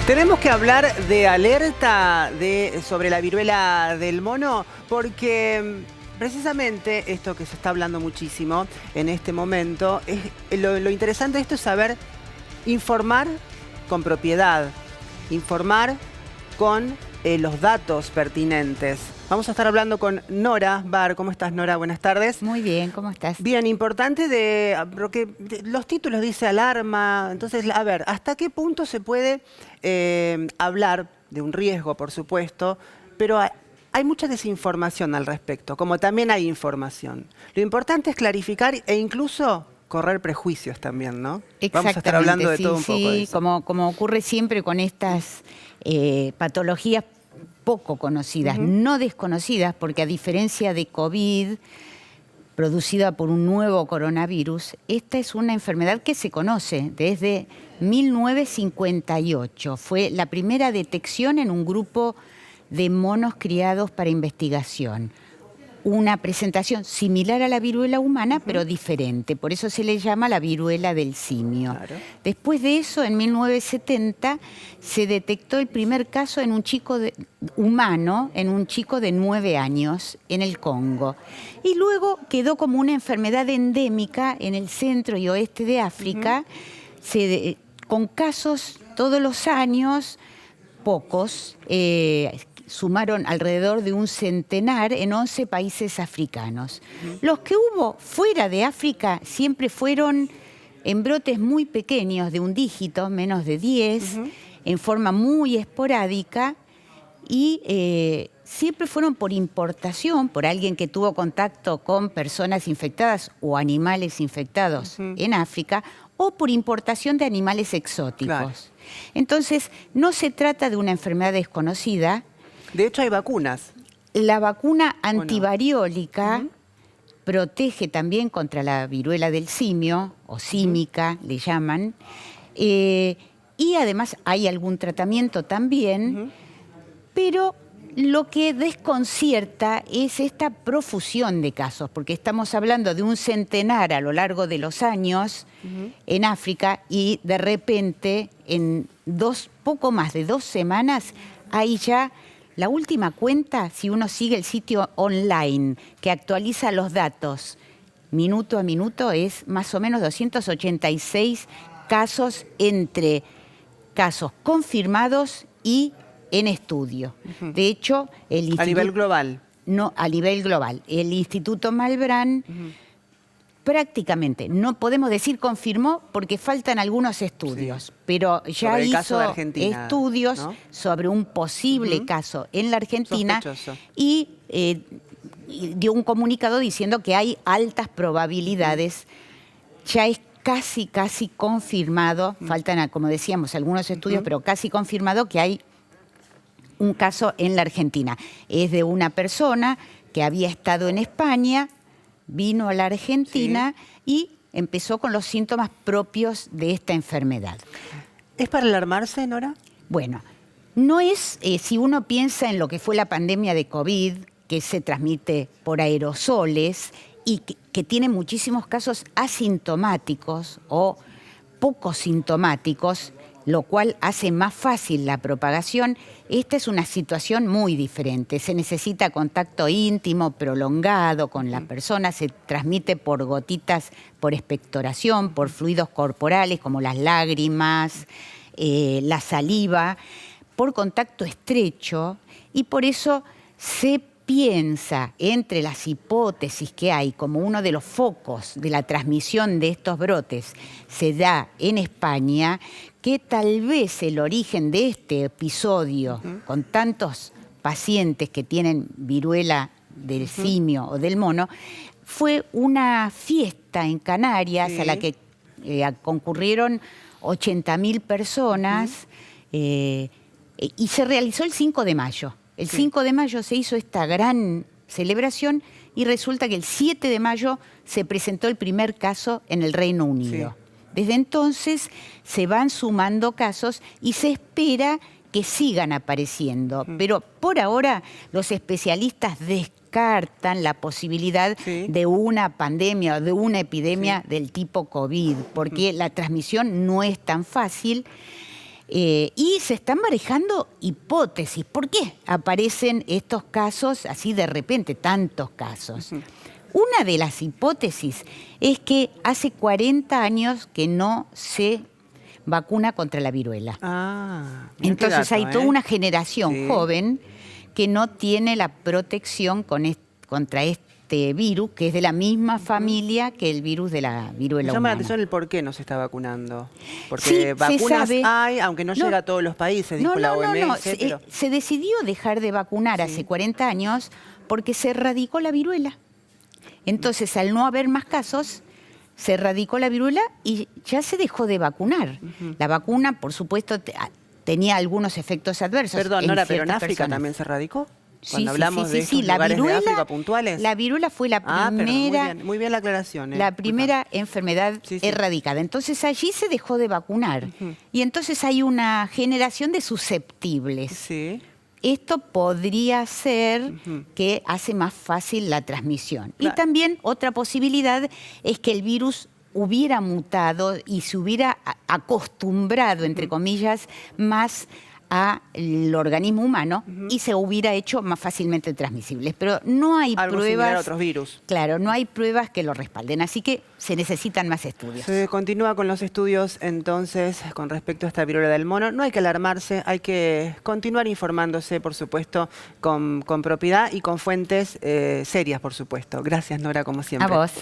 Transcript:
Tenemos que hablar de alerta sobre la viruela del mono porque precisamente esto que se está hablando muchísimo en este momento, lo interesante de esto es saber informar con propiedad, informar con los datos pertinentes. Vamos a estar hablando con Nora Bar. ¿Cómo estás, Nora? Buenas tardes. Muy bien, ¿cómo estás? Bien, importante porque los títulos dice alarma. Entonces, a ver, ¿hasta qué punto se puede hablar de un riesgo, por supuesto? Pero hay mucha desinformación al respecto, como también hay información. Lo importante es clarificar e incluso correr prejuicios también, ¿no? Vamos a estar hablando de todo un poco de eso. Como ocurre siempre con estas patologías poco conocidas, no desconocidas, porque a diferencia de COVID, producida por un nuevo coronavirus, esta es una enfermedad que se conoce desde 1958. Fue la primera detección en un grupo de monos criados para investigación. Una presentación similar a la viruela humana, pero diferente. Por eso se le llama la viruela del simio. Claro. Después de eso, en 1970, se detectó el primer caso en un chico humano, en un chico de 9 años, en el Congo. Y luego quedó como una enfermedad endémica en el centro y oeste de África, con casos todos los años, pocos, sumaron alrededor de un centenar en 11 países africanos. Los que hubo fuera de África siempre fueron en brotes muy pequeños, de un dígito, menos de 10, en forma muy esporádica, y siempre fueron por importación, por alguien que tuvo contacto con personas infectadas o animales infectados en África, o por importación de animales exóticos. Claro. Entonces, no se trata de una enfermedad desconocida. De hecho, hay vacunas. La vacuna antivariólica protege también contra la viruela del simio, o símica, le llaman, y además hay algún tratamiento también, pero lo que desconcierta es esta profusión de casos, porque estamos hablando de un centenar a lo largo de los años en África y de repente en poco más de 2 semanas hay ya la última cuenta, si uno sigue el sitio online que actualiza los datos minuto a minuto, es más o menos 286 casos entre casos confirmados y en estudio. De hecho, A nivel global. No, a nivel global. El Instituto Malbrán prácticamente, no podemos decir confirmó porque faltan algunos estudios, pero ya sobre el hizo caso de Argentina, estudios, ¿no?, sobre un posible caso en la Argentina. Sospechoso. Y dio un comunicado diciendo que hay altas probabilidades. Ya es casi confirmado, faltan, como decíamos, algunos estudios, pero casi confirmado que hay un caso en la Argentina. Es de una persona que había estado en España, vino a la Argentina y empezó con los síntomas propios de esta enfermedad. ¿Es para alarmarse, Nora? Bueno, no es, si uno piensa en lo que fue la pandemia de COVID, que se transmite por aerosoles y que tiene muchísimos casos asintomáticos o poco sintomáticos, lo cual hace más fácil la propagación. Esta es una situación muy diferente. Se necesita contacto íntimo, prolongado con la persona, se transmite por gotitas, por expectoración, por fluidos corporales como las lágrimas, la saliva, por contacto estrecho, y por eso se piensa, entre las hipótesis que hay, como uno de los focos de la transmisión de estos brotes se da en España, que tal vez el origen de este episodio, con tantos pacientes que tienen viruela del simio o del mono, fue una fiesta en Canarias a la que concurrieron 80.000 personas y se realizó el 5 de mayo. El 5 de mayo se hizo esta gran celebración y resulta que el 7 de mayo se presentó el primer caso en el Reino Unido. Desde entonces se van sumando casos y se espera que sigan apareciendo. Pero por ahora los especialistas descartan la posibilidad de una pandemia o de una epidemia del tipo COVID, porque la transmisión no es tan fácil. Y se están barajando hipótesis. ¿Por qué aparecen estos casos así de repente, tantos casos? Una de las hipótesis es que hace 40 años que no se vacuna contra la viruela. Entonces dato, hay toda una generación joven que no tiene la protección contra este virus, que es de la misma familia que el virus de la viruela Me llama la humana. atención el por qué no se está vacunando. Porque Sí, vacunas se sabe. hay, aunque no llega a todos los países, dijo la OMS. Pero... Se decidió dejar de vacunar hace 40 años porque se erradicó la viruela. Entonces, al no haber más casos, se erradicó la viruela y ya se dejó de vacunar. La vacuna, por supuesto, tenía algunos efectos adversos. Perdón, Nora, pero en ciertas África personas. también se radicó. Sí, Cuando sí, hablamos sí, de sí, estos la lugares de viruela, África puntuales. La viruela fue la primera, perdón, muy bien la aclaración. la primera enfermedad erradicada. Entonces allí se dejó de vacunar. Y entonces hay una generación de susceptibles. Sí. Esto podría ser que hace más fácil la transmisión. Claro. Y también otra posibilidad es que el virus hubiera mutado y se hubiera acostumbrado, entre comillas, más al organismo humano y se hubiera hecho más fácilmente transmisible. Pero no hay Algo similar pruebas. a otros virus. Claro, no hay pruebas que lo respalden. Así que se necesitan más estudios. Se continúa con los estudios entonces con respecto a esta viruela del mono. No hay que alarmarse, hay que continuar informándose, por supuesto, con propiedad y con fuentes serias, por supuesto. Gracias, Nora, como siempre. A vos.